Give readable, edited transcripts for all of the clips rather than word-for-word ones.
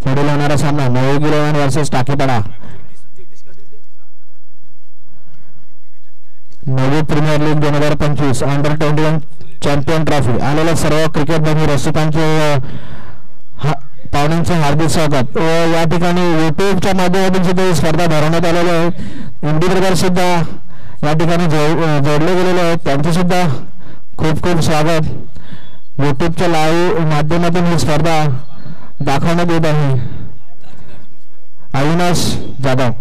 पुढील होणारा सामना नवी गिरवान वर्सेस टाकीपाडा. नवी प्रीमियर लीग 2025 अंडर-21 चॅम्पियन ट्रॉफी आलेल्या सर्व क्रिकेट प्रेमी रसिकांचे पाहुण्यांचे हार्दिक स्वागत. या ठिकाणी यूट्यूबच्या माध्यमातून सुद्धा स्पर्धा भरवण्यात आलेल्या आहेत. हिंदी प्रकार सुद्धा या ठिकाणी जोडले गेलेले आहेत, त्यांचे सुद्धा खूप खूप स्वागत. यूट्यूबच्या लाईव्ह माध्यमातून ही स्पर्धा दाखवण्यात येत आहे. अविनाश जाधव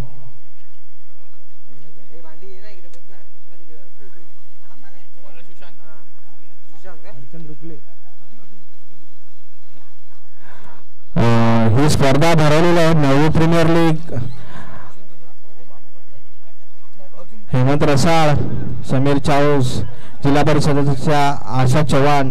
ही स्पर्धा भरवलेली आहे. नवी प्रीमियर लीग हेमंत रसाळ, समीर चाऊस, जिल्हा परिषदेच्या आशा चव्हाण,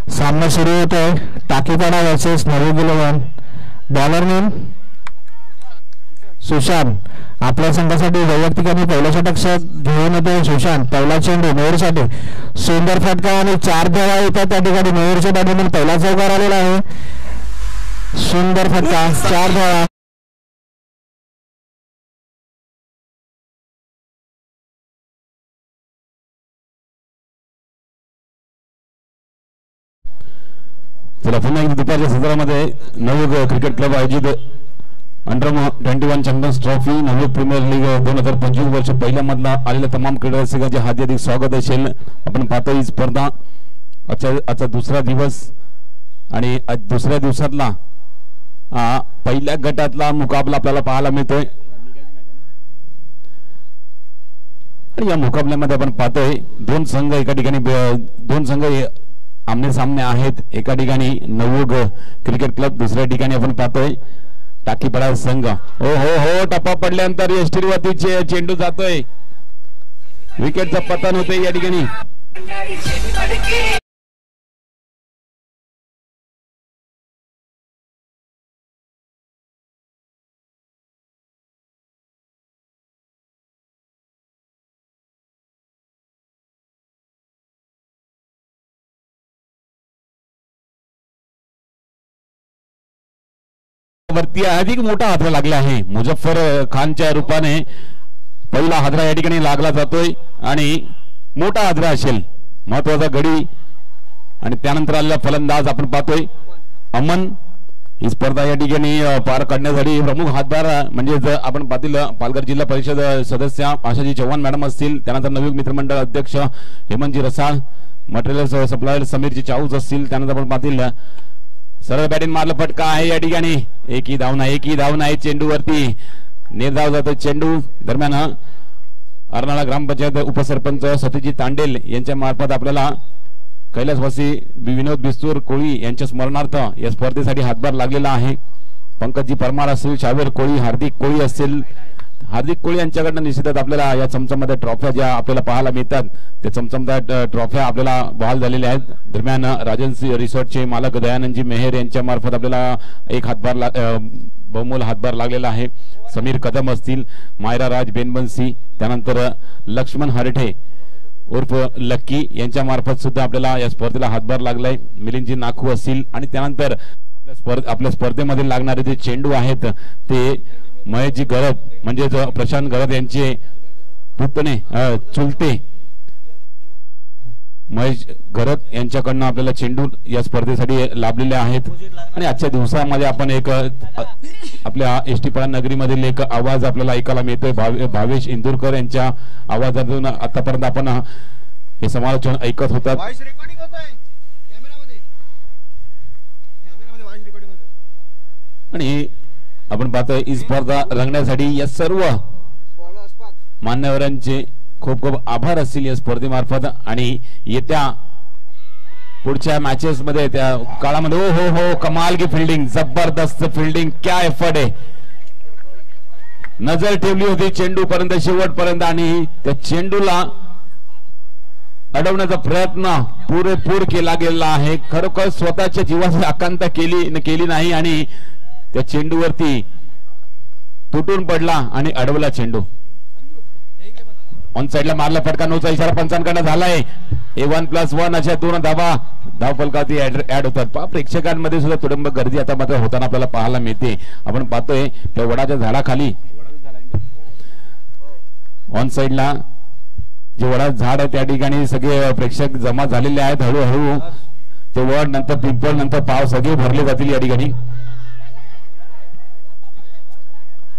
सामना सुरू होतोय. टाकीपाडा वर्सेस नवी गिरवान. Bowler name Sushant. आपल्या संघासाठी वैयक्तिक आणि पहिलं षटक घेऊन येतो सुशांत. पहिला चेंडू मेहरसाठी सुंदर फटका आणि 4 धावा येतात त्या ठिकाणी. मेहरच्या बॅटमधून पहिला चौकार आलेला आहे. सुंदर फटका, 4 धावा. चला पुन्हा एकदा दुपारच्या सत्रामध्ये नवी क्रिकेट क्लब आयोजित अंडर-21 चॅम्पियन्स ट्रॉफी नवी प्रीमियर लीग 2025 वर्ष पहिल्या मधला आलेल्या तमाम क्रीडा रसिकांचे हार्दिक स्वागत असेल. आपण पाहतो ही स्पर्धा आजचा दुसरा दिवस आणि दुसऱ्या दिवसातला पहिल्या गटातला मुकाबला आपल्याला पाहायला मिळतोय. आणि या मुकाबल्यामध्ये आपण पाहतोय दोन संघ आमने सामने आहेत. एका ठिकाणी नवयुग क्रिकेट क्लब, दुसऱ्या ठिकाणी आपण पाहतोय टाकीपाडा संघ. हो टप्पा पडल्यानंतर यष्टीवरती चेंडू जातोय. विकेटचा पतन होतोय या ठिकाणी. वरती अधिक मोठा हादरा लागला आहे. मुझफ्फर खानच्या रूपाने पहिला हादरा या ठिकाणी लागला जातोय आणि मोठा हादरा असेल. महत्वाचा गडी आणि त्यानंतर आलेला फलंदाज आपण पाहतोय अमन. ही स्पर्धा या ठिकाणी पार काढण्यासाठी प्रमुख हातभार म्हणजे आपण पाहतील पालघर जिल्हा परिषद सदस्य आशाजी चव्हाण मॅडम असतील, त्यानंतर नवी मित्रमंडळ अध्यक्ष हेमंतजी रसाळ, मटेरियल सप्लायर समीरजी चाऊस असतील, त्यानंतर आपण पाहतील सरळ बॅटिंग मारलं फटका आहे या ठिकाणी. एकही धावना आहे. चेंडूवरती निर्धाव जातो चेंडू. दरम्यान अर्नाळा ग्रामपंचायत उपसरपंच सतीजी तांडेल यांच्या मार्फत आपल्याला कैलासवासी विनोद बिस्तूर कोळी यांच्या स्मरणार्थ या स्पर्धेसाठी हातभार लागलेला आहे. पंकजी परमार असतील, शावेर कोळी, हार्दिक कोळी असतील. हार्दिक कोळी यांच्याकडनं निश्चितच आपल्याला या चमचमदार ट्रॉफ्या ज्या आपल्याला पाहायला मिळतात त्या चमचमदार ट्रॉफ्या आपल्याला बहाल झालेल्या आहेत. दरम्यान राजन्सी रिसॉर्टचे मालक दयानंदजी मेहर यांच्या मार्फत आपल्याला एक बहुमोल हातभार लागलेला आहे. समीर कदम असतील, मायरा राज बेनबन्सी, त्यानंतर लक्ष्मण हरठे उर्फ लक्की यांच्या मार्फत सुद्धा आपल्याला या स्पर्धेला हातभार लागलाय. मिलिंदजी नाखू असतील आणि त्यानंतर आपल्या स्पर्धेमध्ये लागणारे जे चेंडू आहेत ते महेशजी गरद म्हणजे प्रशांत गरद यांचे पुतणे चुलते महेश गरद यांच्याकडनं आपल्याला चेंडू या स्पर्धेसाठी लाभलेले आहेत. आणि आजच्या दिवसामध्ये आपण एक आपल्या एसटी नगरीमधील एक आवाज आपल्याला ऐकायला मिळतोय. भावेश इंदुरकर यांच्या आवाजातून आतापर्यंत आपण हे समालोचन ऐकत होतात. आणि आपण पाहतोय ही स्पर्धा रंगण्यासाठी या सर्व मान्यवरांचे खूप खूप आभार असतील या स्पर्धेमार्फत. आणि येत्या पुढच्या मॅचेस मध्ये त्या काळामध्ये हो कमाल की फिल्डिंग, जबरदस्त फिल्डिंग, क्या एफर्ट आहे. नजर ठेवली होती चेंडू पर्यंत शेवटपर्यंत आणि त्या चेंडूला अडवण्याचा प्रयत्न पुरेपूर केला गेला आहे. खरोखर स्वतःच्या जीवाची आकांक्षा केली नाही आणि त्या चेंडूवरती तुटून पडला आणि अडवला चेंडू. ऑन साइडला मारला फटका, नोचा इशारा पंचांकडे झालाय. 1+1 अशा 2 धाव फलकावरती ऍड होतात. प्रेक्षकांमध्ये सुद्धा तुडुंब गर्दी आता मात्र होताना आपल्याला पाहायला मिळते. आपण पाहतोय त्या वडाच्या झाडाखाली ऑन साइडला जे वडाचं झाड आहे त्या ठिकाणी सगळे प्रेक्षक जमा झालेले आहेत. हळूहळू ते वड नंतर पिंपळ नंतर पाव सगळे भरले जातील या ठिकाणी.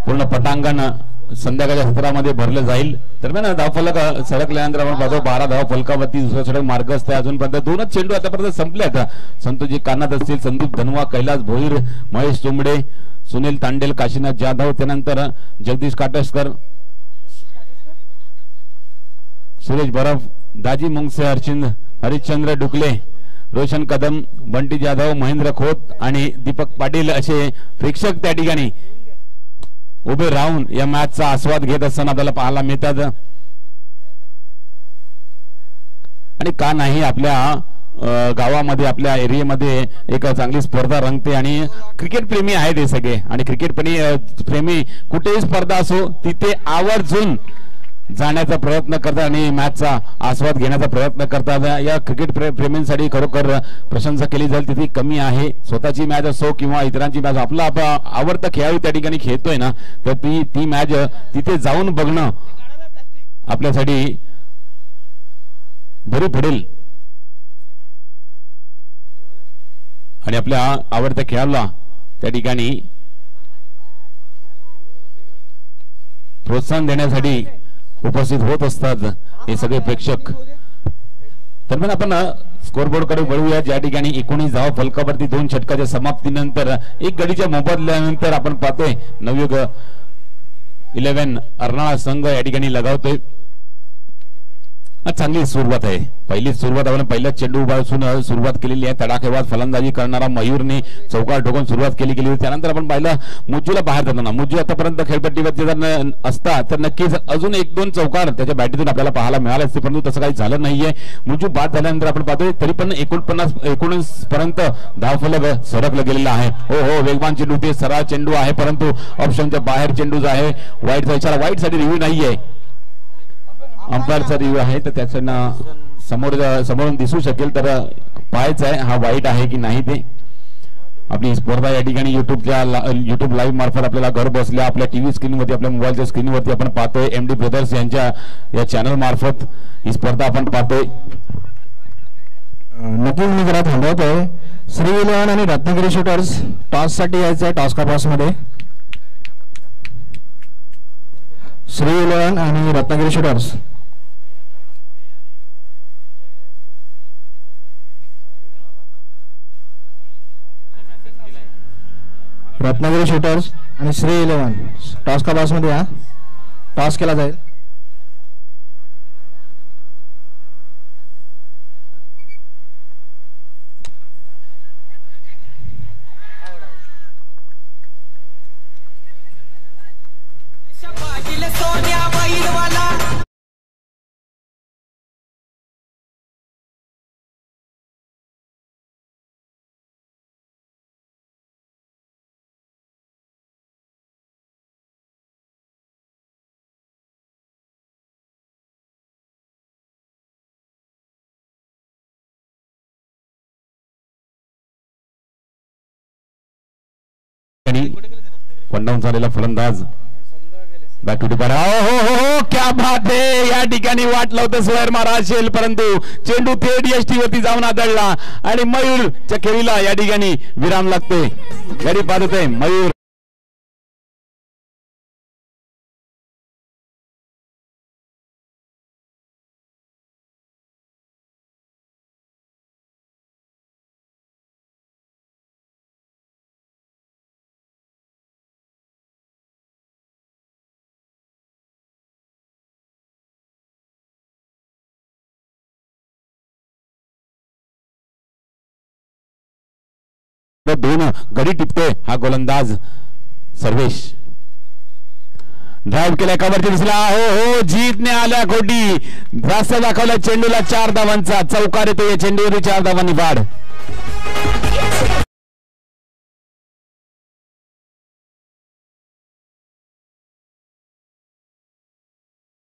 पूर्ण पटांगण संध्याकाळच्या सत्रामध्ये भरलं जाईल. दरम्यान धावफलक सरकल्यानंतर आपण पाहतो 12 धाव फलकावरती दुसरा षटक मार्गस्थ आहे. अजूनपर्यंत 2च चेंडू आतापर्यंत संपले आहेत. संतोषजी कानात असतील, संदीप धनवा, कैलास भोईर, महेश तुंबडे, सुनील तांडेल, काशीनाथ जाधव, त्यानंतर जगदीश काटसकर, सुरेश बरफ, दाजी मुंगसे, हरिश्चंद्र डुकले, रोशन कदम, बंटी जाधव, महेंद्र खोत आणि दीपक पाटील असे प्रेक्षक त्या ठिकाणी उभे राहून या मॅचचा आस्वाद घेत असताना आपल्याला पाहायला मिळतात. आणि का नाही आपल्या गावामध्ये आपल्या एरियामध्ये एक चांगली स्पर्धा रंगते आणि क्रिकेट प्रेमी आहेत हे सगळे. आणि क्रिकेट प्रेमी कुठेही स्पर्धा असो तिथे आवर्जून जाण्याचा प्रयत्न करतात आणि मॅचचा आस्वाद घेण्याचा प्रयत्न करतात. या क्रिकेट प्रेमींसाठी खरोखर प्रशंसा केली जाईल तिथे कमी आहे. स्वतःची मॅच असो किंवा इतरांची मॅच, आपला आवडता खेळाडू त्या ठिकाणी खेळतोय ना, तर ती मॅच तिथे जाऊन बघणं आपल्यासाठी बरी पडेल. आणि आपल्या आवडत्या खेळाडूला त्या ठिकाणी प्रोत्साहन देण्यासाठी उपस्थित होत असतात हे सगळे प्रेक्षक. दरम्यान आपण स्कोरबोर्ड कडे वळूया, ज्या ठिकाणी 19 धाव फलकावरती 2 षटकाच्या समाप्तीनंतर 1 गडीच्या मोबदल्यानंतर आपण पाहतोय नवयुग 11 अर्नाळा संघ या ठिकाणी लगावतोय. चांगली सुरुवात आहे. पहिली सुरुवात आपण पहिल्या चेंडू उभारून सुरुवात केलेली आहे. तडाखेबाज फलंदाजी करणारा मयूरने चौकार ठोकून सुरुवात केली. त्यानंतर आपण पाहिलं मुज्जूला बाहेर जाताना. मुज्जू आतापर्यंत खेळपट्टीवरती जर असता तर नक्कीच अजून 1-2 चौकार त्याच्या बॅटीतून आपल्याला पाहायला मिळाले असते, परंतु तसं काही झालं नाहीये. मुज्जू बाद झाल्यानंतर आपण पाहतोय तरी पण 49 पर्यंत धावफलक सरकलं गेलेलं आहे. हो वेगवान चेंडू, ते सरळ चेंडू आहे परंतु ऑप्शनच्या बाहेर चेंडू आहे. वाईटचा इशारा, वाईट साठी रिव्ह्यू नाहीये, अंपायरचा रिव्ह्यू आहे, तर त्याचं समोरून दिसू शकेल तर पाहायचं आहे हा वाईट आहे की नाही ते. आपली स्पर्धा या ठिकाणी युट्यूब लाईव्ह मार्फत आपल्याला घर बसल्या आपल्या टीव्ही स्क्रीनवरती, आपल्या मोबाईलच्या स्क्रीनवरती आपण पाहतोय. MD ब्रदर्स यांच्या या चॅनल मार्फत ही स्पर्धा आपण पाहतोय. नक्कीच मी जरा थांबवतोय. श्री 11 आणि रत्नागिरी शूटर्स टॉस साठी यायचं आहे. टॉस क्रॉस मध्ये श्री 11 आणि रत्नागिरी शूटर्स. रत्नागिरी शूटर्स आणि श्री 11 टॉस का बॉक्स मध्ये टॉस केला जाईल. वनडाऊन झालेला फलंदाज बॅक टू डिपार्ट. हो क्या बात आहे. या ठिकाणी वाट लावतं स्क्वेअर मारा असेल परंतु चेंडू थेट यष्टी वरती जाऊन आदळला आणि मयूरच्या खेळीला या ठिकाणी विराम लागतोय. गडी पाहत आहे मयूर. दोन गडी टिपतोय हा गोलंदाज सर्वेश. ड्राईव्ह केलाय कव्हरची दिसला. हो हो जीतने आल्या खोटी जास्त दाखवला चेंडूला 4 धावांचा चौकार येतो या चेंडूवरती 4 धावांनी वाढ.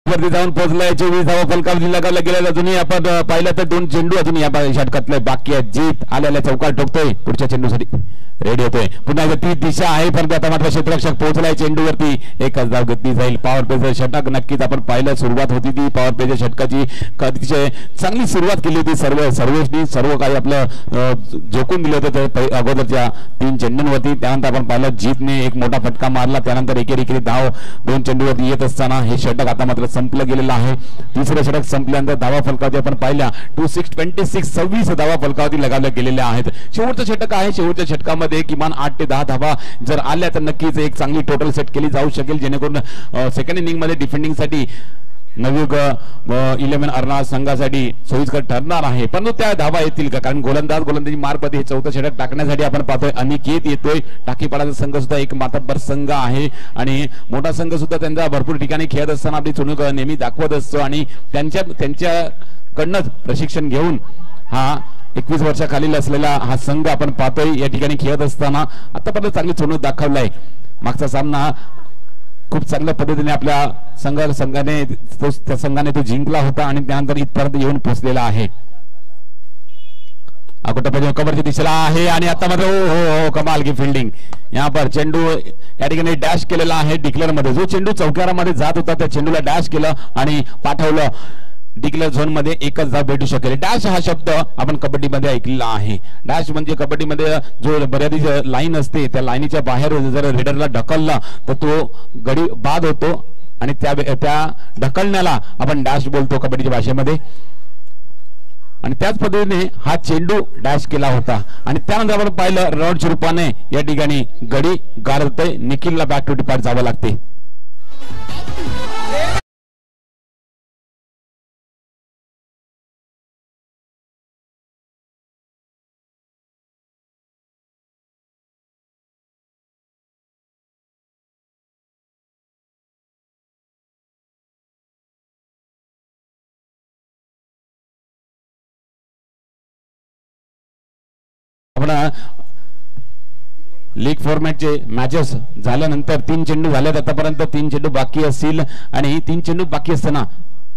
वरती जाऊन पोहोचलाय 24 धावा फलकावरती लगावला गेलेला. अजूनही आपण पाहिलं तर 2 चेंडू अजून या षटकातले बाकी आहेत. जीत आलेल्या चौकार ठोकतोय पुढच्या चेंडूसाठी रेडी होतोय. पुन्हा ती दिशा आहे परंतु आता मात्र क्षेत्ररक्षक पोहोचलाय चेंडूवरती. एकच धाव घेतली जाईल. पॉवर प्लेचं षटक नक्कीच आपण पाहिलं. सुरुवात होती ती पॉवर प्लेच्या षटकाची अतिशय चांगली सुरुवात केली होती. सर्वेशनी सर्व काही आपलं झोकून दिलं होतं अगोदरच्या 3 चेंडूंवरती. त्यानंतर आपण पाहिलं जीतने एक मोठा फटका मारला. त्यानंतर एकेरी धाव 2 चेंडूवरती येत असताना हे षटक आता मात्र संपलं गेलेलं आहे. तिसरं षटक संपल्यानंतर धावा फलकावरती आपण पाहिल्या 26 धावा फलकावरती लगावल्या गेलेल्या आहेत. शेवटचं षटक आहे. शेवटच्या षटकामध्ये किमान 8 ते 10 धावा जर आल्या तर नक्कीच एक चांगली टोटल सेट केली जाऊ शकेल जेणेकरून सेकंड इनिंग मध्ये डिफेंडिंग साठी नवयुग 11 अर्नाळ संघासाठी सोयीस्कर ठरणार आहे. परंतु त्या धावा येतील का? कारण गोलंदाजी मार्फत हे 4थं षटक टाकण्यासाठी आपण पाहतोय अनिकेत येतोय. टाकीपाडाचा संघ सुद्धा एक मातब्बर संघ आहे आणि मोठा संघ सुद्धा त्यांचा भरपूर ठिकाणी खेळत असताना आपली चुणूक नेहमी दाखवत असतो आणि त्यांच्याकडनंच प्रशिक्षण घेऊन हा 21 वर्षाखालील असलेला हा संघ आपण पाहतोय या ठिकाणी खेळत असताना आतापर्यंत चांगली चुणूक दाखवलाय. मागचा सामना खूप चांगल्या पद्धतीने आपल्या संघाने तो जिंकला होता आणि त्यानंतर इथपर्यंत येऊन पोहोचलेला आहे. अकोटा कव्हरची दिशेला आहे आणि आता मात्र हो कमाल की फिल्डिंग. यहाँ पर चेंडू या ठिकाणी डॅश केलेला आहे डिक्लेअर मध्ये. जो चेंडू चौकारामध्ये जात होता त्या चेंडूला डॅश केलं आणि पाठवलं डिक्लेअर झोन मध्ये. एकच धाव भेटू शकेल. डॅश हा शब्द आपण कबड्डीमध्ये ऐकलेला आहे. डॅश म्हणजे कबड्डीमध्ये जो बऱ्याच लाईन असते त्या लाईनीच्या बाहेर जर रेडरला ढकलला तर तो गडी बाद होतो आणि त्या ढकलण्याला आपण डॅश बोलतो कबड्डीच्या भाषेमध्ये. आणि त्याच पद्धतीने हा चेंडू डॅश केला होता आणि त्यानंतर आपण पाहिलं रनआउटच्या रूपाने या ठिकाणी गडी गारतोय. निखिलला बॅक टू डिपार्ट जावं लागते. लीग फॉर्मॅटचे मॅचेस झाल्यानंतर 3 चेंडू झालेत आतापर्यंत. 3 चेंडू बाकी असतील आणि 3 चेंडू बाकी असताना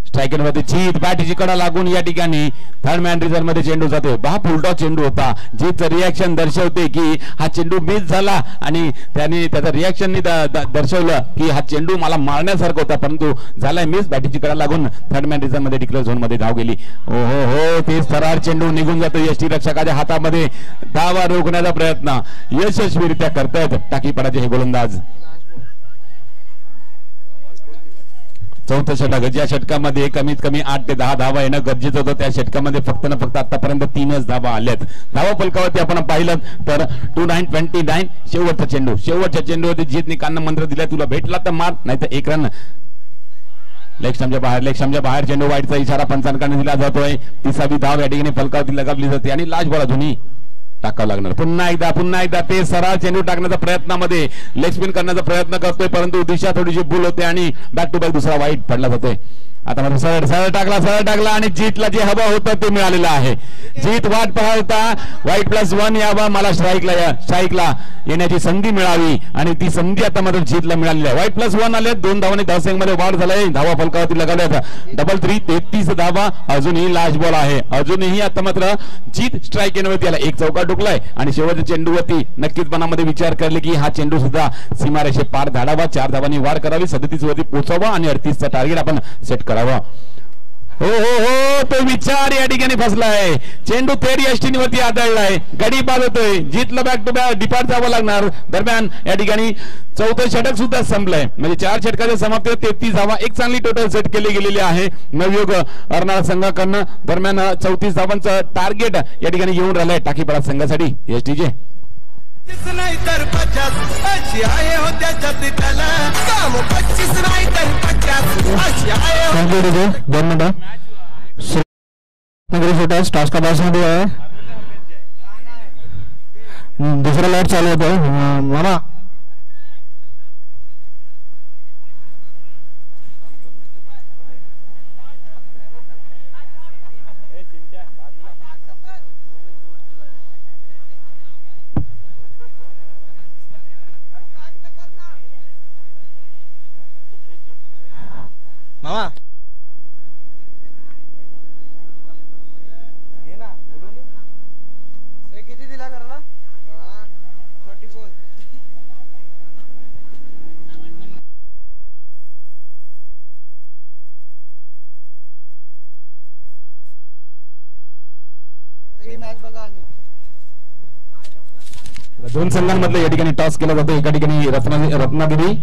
स्ट्रायकर मध्ये जीत बॅटची कडा लागून या ठिकाणी थर्ड मॅन रिझर्व मध्ये चेंडू जातोय. हा फुलटॉस चेंडू होता. जीत रिएक्शन दर्शवते की हा चेंडू मिस झाला आणि त्याने त्याचा रिएक्शन दर्शवलं की हा चेंडू मला मारण्यासारखा होता परंतु झालाय मिस. बॅटची कडा लागून थर्ड मॅन रिझर्व मध्ये डिक्लेअर झोन मध्ये धाव गेली. हो ते फरार चेंडू निघून जातो. यष्टी रक्षकाच्या हातामध्ये धावा रोखण्याचा प्रयत्न यशस्वीरित्या करतायत टाकीपाडाचे हे गोलंदाज. 4थं षटक ज्या षटकामध्ये कमीत कमी 8 ते 10 धावा येणं गरजेचं होतं त्या षटकामध्ये फक्त ना फक्त आतापर्यंत 3च धावा आल्यात. धावा फलकावरती आपण पाहिलं तर 29-29 शेवटच्या चेंडूवरती जीतने कान मंत्र दिला तुला भेटला तर मार नाही तर 1 रन. लेग स्टंपच्या बाहेर चेंडू वाईटचा इशारा पंचांकडे दिला जातोय. 30वी धाव या ठिकाणी फलकावरती लगावली जाते आणि लाज बॉल अजूनही टाकावं लागणार. पुन्हा एकदा ते सरळ चेंडू टाकण्याचा प्रयत्नामध्ये लेग स्पिन करण्याचा प्रयत्न करतोय परंतु दिशा थोडीशी भूल होते आणि बॅक टू बॅक दुसरा वाईट पडला जातोय. आता मात्र सरळ टाकला आणि जीतला जे हवं होतं ते मिळालेलं आहे. जीत वाट पाहता वाईट +1 यावा मला स्ट्राईकला येण्याची संधी मिळावी आणि ती संधी आता मात्र जीतला मिळालेली आहे. वाईट +1 आले. 2 धावांनी 10 मध्ये वाढ झालाय. धावा फलकावरती लगावल्या. डबल 3 33 धावा. अजूनही लास्ट बॉल आहे. अजूनही आता मात्र जीत स्ट्राईक येण्यावरती आला. 1 चौका टुकलाय आणि शेवटच्या चेंडूवरती नक्कीच मनामध्ये विचार करले की हा चेंडू सुद्धा सीमारेषे पार धाडावा. 4 धावांनी वाढ करावी. 37 वरती पोहोचावा आणि 38चा टार्गेट आपण सेट करावा. हो तो विचार या ठिकाणी फसलाय. चेंडू थेट यष्टीवरती आदळलाय. गडी बाद होतोय. जीतला बॅक टू बॅक डिपार्ट जावं लागणार. दरम्यान या ठिकाणी 4थं षटक सुद्धा संपलंय म्हणजे 4 षटकाच्या समाप्तीवर 33 धावा. एक चांगली टोटल सेट केली गेलेली आहे नवयुग अर्नाळ संघाकडनं. दरम्यान 34 धावांचं टार्गेट या ठिकाणी येऊन राहिलंय टाकीपाडा संघासाठी. एसटीजे नाही तर 50 अशी आहे हो त्याच्यात त्याला काम 25 नाही तर 50 अशी आहे हो. 2 मिनिटं टास्क मध्ये आहे. दुसरा लॉट चालू होतो. मला मामा ये ना उडून हे किती दिला करायला 34 ही मॅच बघा आणि दोन संघांमधलं या ठिकाणी टॉस केला जातो. एका ठिकाणी रत्नागिरी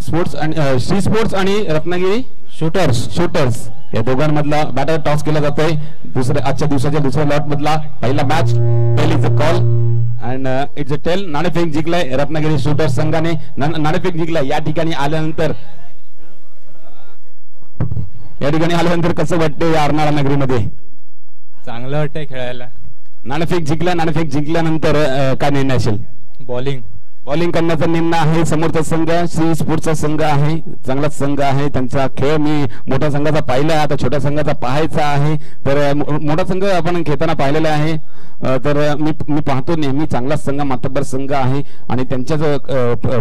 स्पोर्ट्स आणि श्री स्पोर्ट्स आणि रत्नागिरी शूटर्स या दोघांमधला बॅटर टॉस केला जातोय. आजच्या दिवसाच्या दुसऱ्या लॉट मधला पहिला मॅच पहिलीच call and it's a tail. नाणेफेक जिंकलाय रत्नागिरी शूटर्स संघाने. नाणेफेक जिंकलाय. या ठिकाणी आल्यानंतर कसं वाटतं या अर्नाळा नगरीमध्ये? चांगलं वाटतंय खेळायला. नाणेफेक जिंकल्यानंतर काय निर्णय असेल? बॉलिंग करण्याचा निर्णय आहे. समोरचा संघ श्री स्पोर्ट्सचा संघ आहे. चांगलाच संघ आहे. त्यांचा खेळ मी मोठ्या संघाचा पाहिला आहे. आता छोट्या संघाचा पाहायचा आहे. तर मोठा संघ आपण खेळताना पाहिलेला आहे. तर मी पाहतो नेहमी चांगलाच संघ मातब्बर संघ आहे आणि त्यांच्याच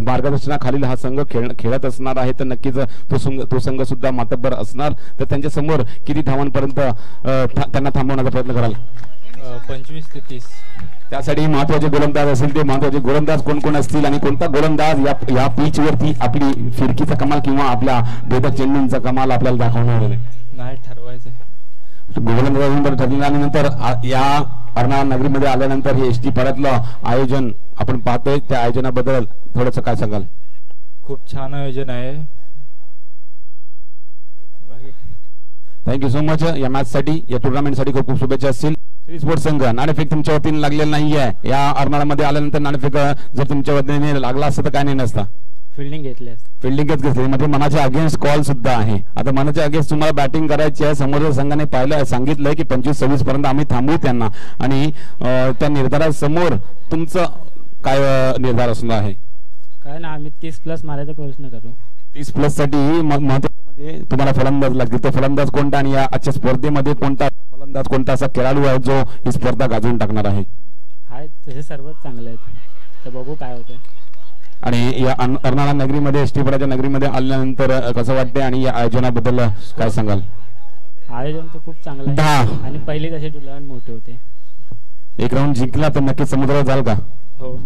मार्गदर्शनाखालील हा संघ खेळत असणार आहे. तर नक्कीच तो संघ सुद्धा मातब्बर असणार. तर त्यांच्या समोर किती धावांपर्यंत त्यांना थांबवण्याचा प्रयत्न कराल? 25 ते 30. त्यासाठी महत्वाचे गोलंदाज असतील. ते महत्वाचे गोलंदाज कोण कोण असतील आणि कोणता गोलंदाज या पिच वरती आपली फिरकीचा कमाल किंवा आपल्या भेदक चेंडूंचा कमाल आपल्याला दाखवणार नाही ठरवायचंय. गोलंदाजांवर ठरल्यानंतर या अर्नाळा नगरीमध्ये आल्यानंतर हे एसटी पाड्यातलं आयोजन आपण पाहतोय. त्या आयोजनाबद्दल थोडस काय सांगाल? खूप छान आयोजन आहे. Thank you so much. या मॅच साठी या टुर्नामेंट साठी खूप खूप शुभेच्छा असतील. श्री स्पोर्ट्स संघ नाणेफेक तुमच्या वतीने लागलेला नाहीये. या अर्नाळामध्ये आल्यानंतर नाणेफेक जर तुमच्या वतीने लागला असतं तर काय नाही नसता? फिल्डिंगच घेतली. मध्ये मनाच्या अगेन्स्ट कॉल सुद्धा आहे. आता मनाच्या अगेन्स्ट तुम्हाला बॅटिंग करायची आहे. समोरच्या संघाने सांगितलंय की 25-26 पर्यंत आम्ही थांबवू त्यांना आणि त्या निर्धारासमोर तुमचं काय निर्धार असणार आहे? काय ना आम्ही 30+ मारायचा प्रयत्न करू. 30+ साठी महत्त्वाचं म्हणजे तुम्हाला फलंदाज लागतील. तो फलंदाज कोणता आणि या आजच्या स्पर्धेमध्ये कोणता असा खेळाडू आहे जो ही स्पर्धा गाजवून टाकणार आहे? तसे सर्वच चांगले आहेत. तर बघू काय होतंय. आणि या अर्नाळा नगरीमध्ये एसटीपडाच्या नगरीमध्ये आल्यानंतर कसं वाटतंय आणि या आयोजनाबद्दल काय सांगाल? आयोजन तर खूप चांगलं आहे आणि पहिले तसे टुर्नामेंट मोठे होते. एक राऊंड जिंकला तर नक्कीच समुद्रावर जाल का? हो.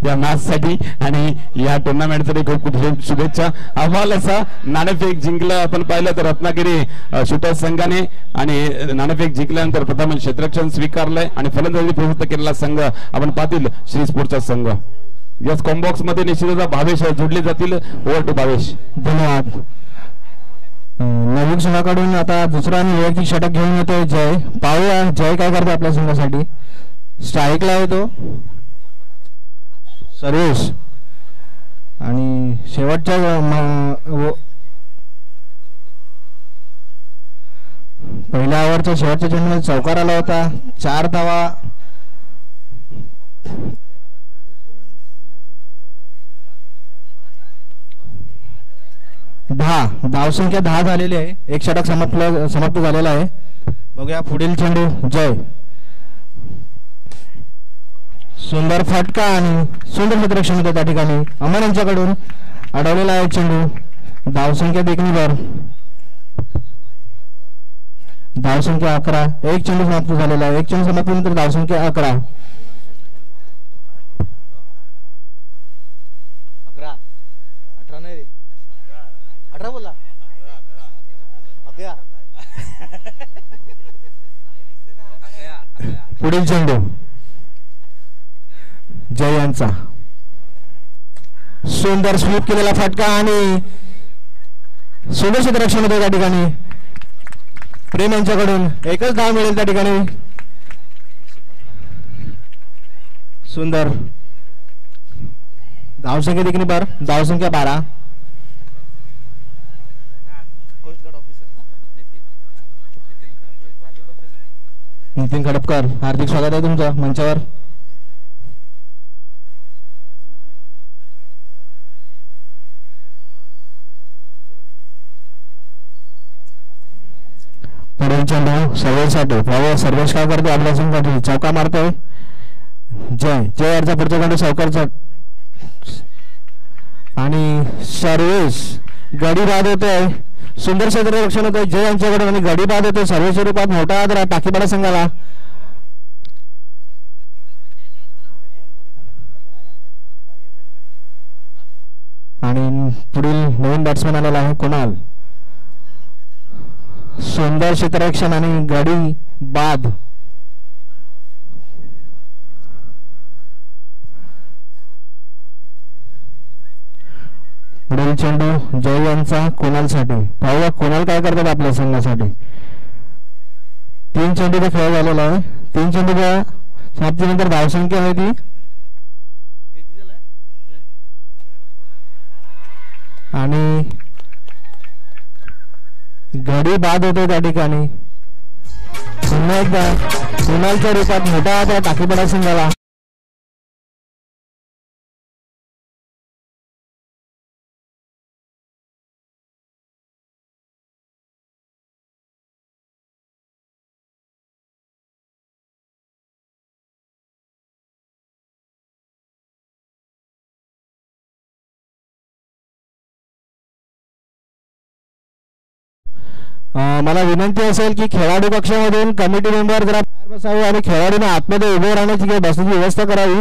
या मॅच साठी आणि या टुर्नामेंट साठी खूप खूप शुभेच्छा. अहवाल असा नाणेफेक जिंकलं आपण पाहिलं तर रत्नागिरी शूटर्स संघाने आणि नाणेफेक जिंकल्यानंतर प्रथम क्षेत्ररक्षण स्वीकारलंय आणि फलंदाजी प्रवृत्त केलेला संघ आपण पाहतील श्री स्पोर्ट्सचा संघ. याच कॉम्बॉक्स मध्ये निश्चितच भावेश जोडले जातील. Over to Bhavesh. धन्यवाद. नवीन संघाकडून आता दुसरा वैयक्तिक षटक घेऊन येतोय जय. पाहूया जय काय करतो आपल्या संघासाठी. स्ट्राईकला येतो सर्वेश आणि शेवटच्या पहिल्या ओव्हरच्या शेवटच्या चेंडूमध्ये चौकार आला होता. 4 धावा. धावसंख्या 10 झालेली आहे. एक षटक समाप्त झालेला आहे. बघूया पुढील चेंडू जय. सुंदर फटका आणि सुंदर क्षेत्ररक्षण होतं त्या ठिकाणी. अमर यांच्याकडून अडवलेला आहे चेंडू. धावसंख्या देखणीवर धावसंख्या 11. एक चेंडू समाप्त झालेला आहे. एक चेंडू समाप्तीनंतर धावसंख्या 11. 18 नाही रे 18 बोला 11. पुढील चेंडू जय यांचा. सुंदर स्वीप केलेला फटका आणि सुंदर क्षेत्ररक्षण होतं त्या ठिकाणी. प्रेम यांच्याकडून एकच धाव मिळेल त्या ठिकाणी. सुंदर धावसंख्या देखील धावसंख्या 12. नितीन खडपकर हार्दिक स्वागत आहे तुमचं मंचावर. पुढील चेंडू सर्वेसाठी. सर्वेश काय करतो आपल्या संघासाठी चौका मारतोय. जय याचा पुढचा चेंडू सावकारचा आणि सर्वेश गडी बाद होतोय. सुंदर क्षेत्ररक्षण होतंय जय यांच्याकडून आणि गडी बाद होतोय सर्व स्वरूपात मोठा आदर टाकीपाडा संघाला. आणि पुढील नवीन बॅट्समॅन आलेला आहे कुणाल. सुंदर क्षेत्ररक्षण आणि गडी बाद. पुढील चेंडू जय यांचा कुणालसाठी. पाहूया कुणाल काय करतात आपल्या संघासाठी. 3 चेंडूचा खेळ झालेला आहे. 3 चेंडूच्या समाप्तीनंतर धावसंख्या आहे ती आणि गडी बाद होतो त्या ठिकाणी. पुन्हा एकदा कुणालच्या रूपात मोठा आता टाकीपाडा संघाला. मला विनंती असेल की खेळाडू कक्षामधून कमिटी मेंबर जरा बाहेर बसावे आणि खेळाडूंना आतमध्ये उभे राहण्याची किंवा बसण्याची व्यवस्था करावी.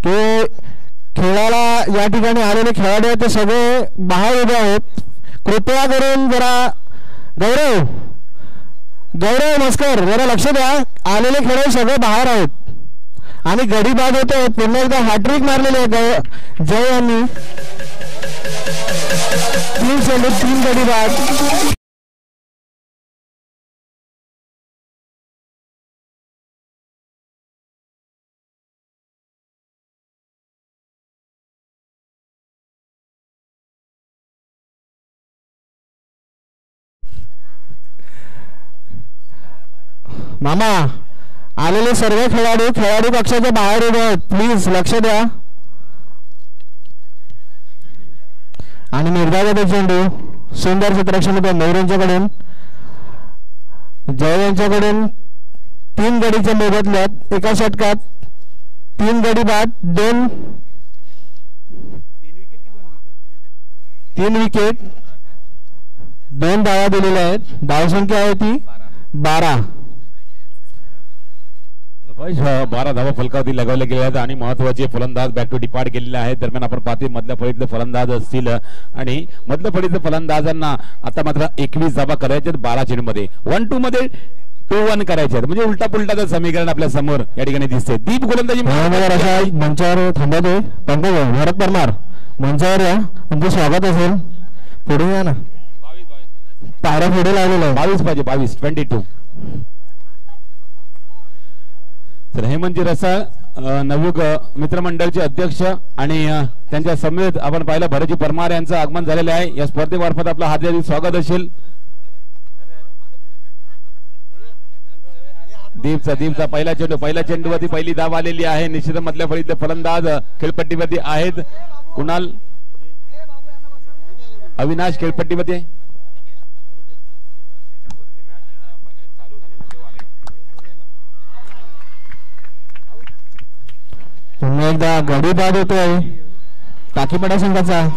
की खेळाला या ठिकाणी आलेले खेळाडू आहेत ते सगळे बाहेर उभे आहेत. कृपया करून जरा गौरव नमस्कार जरा लक्ष द्या. आलेले खेळाडू सगळे बाहेर आहेत आणि गडी बाद होते. पुन्हा एकदा हॅट्रिक मारलेली आहे जय यांनी. 3 चेंडू 3 गडी बाद. मामा आलेले सर्व खेळाडू कक्षाच्या बाहेर उभे आहेत. प्लीज लक्ष द्या. आणि निर्धारित चेंडू सुंदर क्षेत्ररक्षण होते मयूर यांच्याकडून. जय यांच्याकडून 3 गडीच्या मोबदल्यात एका षटकात 3 गडी बाद 3 विकेट 2 धावा दिलेल्या आहेत. धावसंख्या आहे ती 12. 12 धावा फलकावरती लगावल्या गेल्या आहेत आणि महत्वाचे फलंदाज बॅक टू डिपार्ट केलेले आहेत. दरम्यान आपण पाहतोय मधल्या फळीतले फलंदाज असतील आणि मधल्या फळीतल्या फलंदाजांना आता मात्र 21 धावा करायच्या 12 चेंडूमध्ये. 1-2 मध्ये 2-1 करायचे म्हणजे उलटा पुलटाचं समीकरण आपल्या समोर या ठिकाणी दिसते. दीप गोलंदाजी मंचावर थांबवतोय. पंकज भरत परमार मंचावर या. तुमचं स्वागत असेल. पुढे या ना. पायऱ्या पुढे लावलेला आहे. 22 पाहिजे 22 तर हेमंतजी रसाळ नवयुग मित्रमंडळचे अध्यक्ष आणि त्यांच्या समवेत आपण पाहिलं भरतजी परमार यांचं आगमन झालेलं आहे. या स्पर्धेमार्फत आपलं हार्दिक स्वागत असेल. दीपचा पहिल्या चेंडूवरती पहिली धाव आलेली आहे. निश्चित मधल्या फळीतले फलंदाज खेळपट्टीवरती आहेत. कुणाल अविनाश खेळपट्टीमध्ये. पुन्हा एकदा गडी बाद होतोय टाकीपाडा संघाचा.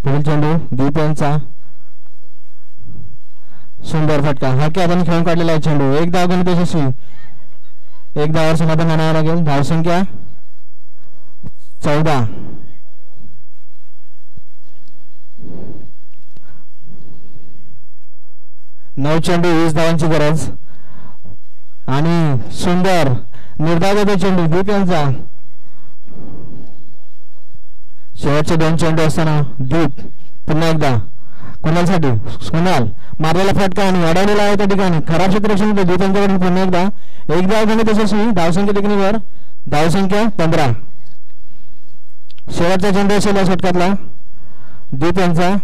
पुढील चेंडू दीप यांचा सुंदर फटका. हा की आपण खेळून काढलेला आहे चेंडू. 1 धाव गणित यशस्वी. 1 धावावर समाधान आणावं लागेल. धावसंख्या 14. 9 चेंडू 20 धावांची गरज आणि सुंदर निर्धारित चेंडू दीप यांचा. शेवटचे 2 चेंडू असताना दीप पुन्हा एकदा कुणालसाठी. कुणाल मारलेला फटका आणि अडवलेला आहे त्या ठिकाणी. खराब क्षेत्ररक्षण दीप यांच्याकडून पुन्हा एकदा 1 धाव गणित यशस्वी. धावसंख्या टेक्निकवर धावसंख्या 15. शेवटचा चेंडू असेल या षटकातला. दीप यांचा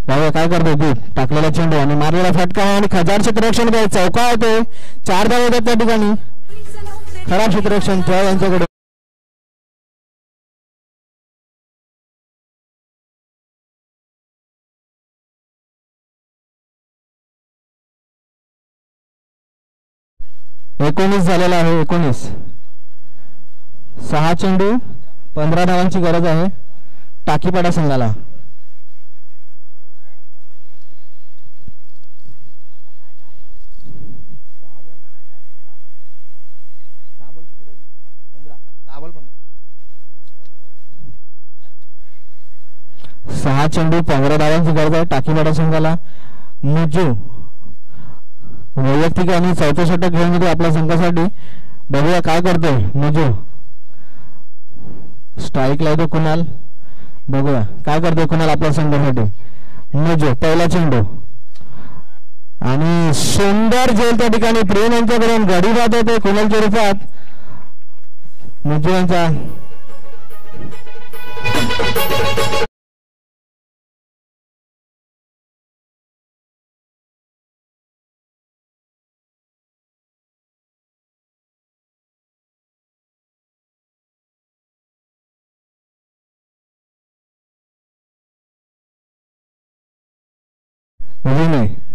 बाबा काय करतो दीप टाकलेला चेंडू आणि मारलेला फटका आणि खराब क्षेत्ररक्षण चौका होते 4 धावा येतात त्या ठिकाणी खराब क्षेत्ररक्षण जय यांच्याकडे एकोणीस झालेला आहे 19 6 चेंडू 15 धावांची गरज आहे टाकीपाडा संघाला सहा चेंडू 15 धावांची गरज आहे टाकीपाडा संघाला मुजू वैयक्तिक आणि चौथं षटक घेऊन येतो आपल्या संघासाठी बघूया काय करतोय मुजू स्ट्राईक लावतो कुणाल बघूया काय करतोय कुणाल आपल्या संघासाठी मुजू पहिला चेंडू आणि सुंदर झेल त्या ठिकाणी प्रेम यांच्याकडून गडी बाद होते कुणालच्या रूपात मुजू यांचा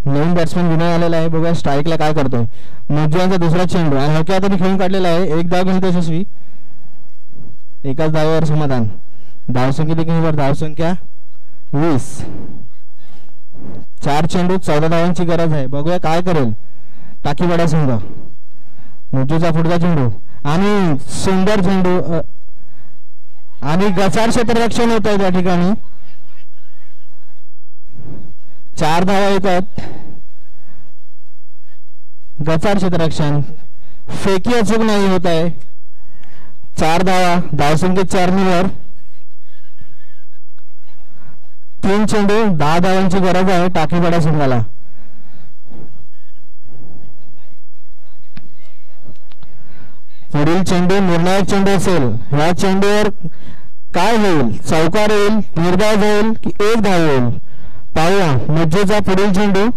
नवीन बॅट्समॅन विनय आलेला आहे बघा स्ट्राईकला काय करतोय मुजू यांचा दुसरा चेंडू आणि हलक्या हाताने खेळून काढलेला आहे एक धाव घेऊन यशस्वी एकाच धावेवर समाधान धावसंख्या देखील धावसंख्या 20 4 चेंडू 14 धावांची गरज आहे बघूया काय करेल टाकीवाडा संघ मुजूचा पुढचा चेंडू आणि सुंदर चेंडू आणि गचार क्षेत्ररक्षण होत आहे त्या ठिकाणी 4 धावा येतात गचार क्षेत्ररक्षण फेकी अचूक नाही होत आहे 4 धावा धावसंख्येत 4 वर 3 चेंडू 10 धावांची गरज आहे टाकीपाडा संघाला पुढील चेंडू निर्णायक चेंडू असेल ह्या चेंडूवर काय होईल चौकार येईल निर्धाव होईल की एक धाव होईल पाहूया मुजूचा पुढील चेंडू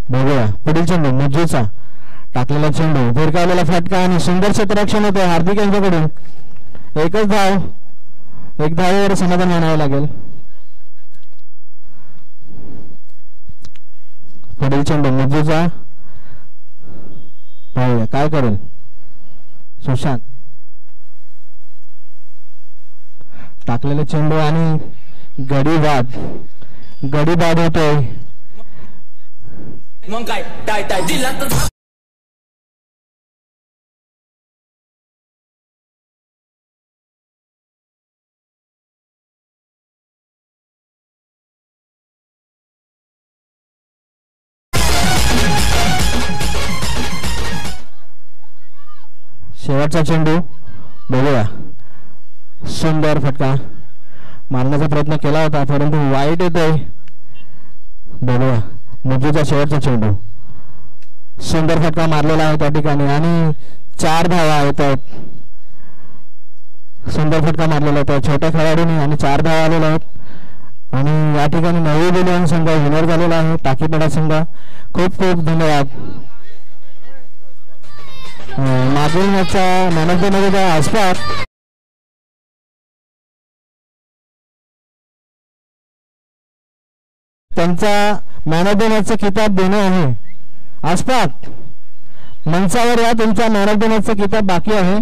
बघूया पुढील चेंडू मुजूचा टाकलेला चेंडू भिरकावलेला फटका आणि सुंदर क्षेत्ररक्षण होते हार्दिक यांच्याकडून एकच धाव एक धावेवर समाधान मानावे लागेल पुढील चेंडू मुजूचा पाहूया काय करेल सुशांत टाकलेले चेंडू आणि गडी बाद होतोय शेवटचा चेंडू बघूया सुंदर फटका मारण्याचा प्रयत्न केला होता परंतु वाईट येतोय बघूया मुजूचा शेवटचा चेंडू सुंदर फटका मारलेला आहे त्या ठिकाणी आणि 4 धावा येतात सुंदर फटका मारलेला होता छोट्या खेळाडूंनी आणि 4 धावा आलेल्या आहेत आणि या ठिकाणी नवी दिल्ली संघ विनर झालेला आहे टाकीपाडा संघ खूप खूप धन्यवाद मागील मॅचचा मॅन ऑफ द मॅच आसपास त्यांचा मॅन ऑफ द मॅचचा किताब देणे आहे आसपास मंचावर या तुमचा मॅन ऑफ द मॅचचा किताब बाकी आहे